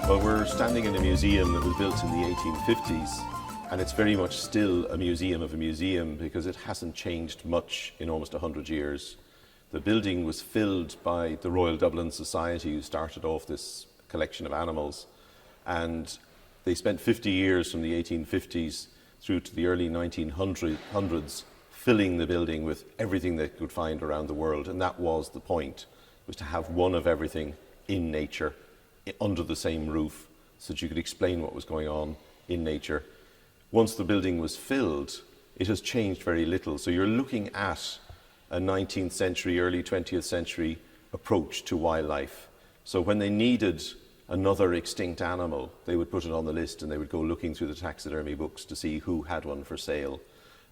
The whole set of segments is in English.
Well, we're standing in a museum that was built in the 1850s, and it's very much still a museum of a museum because it hasn't changed much in almost 100 years. The building was filled by the Royal Dublin Society, who started off this collection of animals, and they spent 50 years from the 1850s through to the early 1900s filling the building with everything they could find around the world, and that was the point, was to have one of everything in nature under the same roof so that you could explain what was going on in nature. Once the building was filled, it has changed very little. So you're looking at a 19th century, early 20th century approach to wildlife. So when they needed another extinct animal, they would put it on the list and they would go looking through the taxidermy books to see who had one for sale,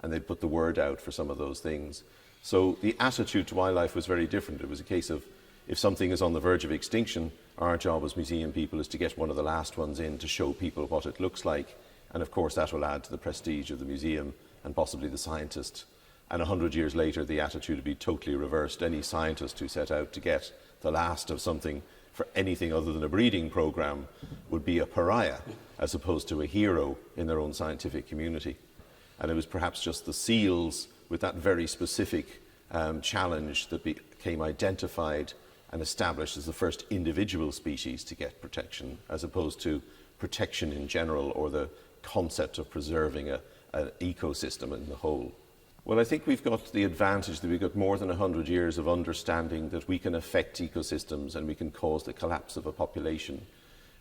and they'd put the word out for some of those things. So the attitude to wildlife was very different. It was a case of, if something is on the verge of extinction, our job as museum people is to get one of the last ones in to show people what it looks like. And of course that will add to the prestige of the museum and possibly the scientist. And 100 years later, the attitude would be totally reversed. Any scientist who set out to get the last of something for anything other than a breeding program would be a pariah, as opposed to a hero in their own scientific community. And it was perhaps just the seals with that very specific challenge that became identified and established as the first individual species to get protection, as opposed to protection in general or the concept of preserving an ecosystem in the whole. Well, I think we've got the advantage that we've got more than 100 years of understanding that we can affect ecosystems and we can cause the collapse of a population.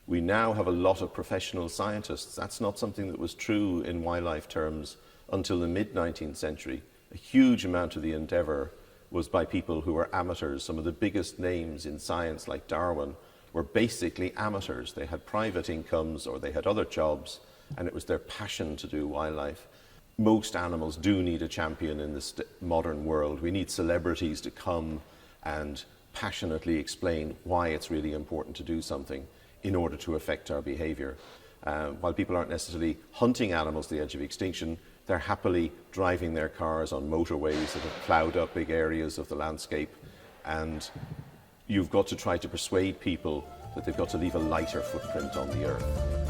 We now have a lot of professional scientists. That's not something that was true in wildlife terms until the mid-19th century. A huge amount of the endeavour was by people who were amateurs. Some of the biggest names in science, like Darwin, were basically amateurs. They had private incomes or they had other jobs, and it was their passion to do wildlife. Most animals do need a champion in this modern world. We need celebrities to come and passionately explain why it's really important to do something in order to affect our behaviour. While people aren't necessarily hunting animals to the edge of extinction, they're happily driving their cars on motorways that have ploughed up big areas of the landscape, and you've got to try to persuade people that they've got to leave a lighter footprint on the earth.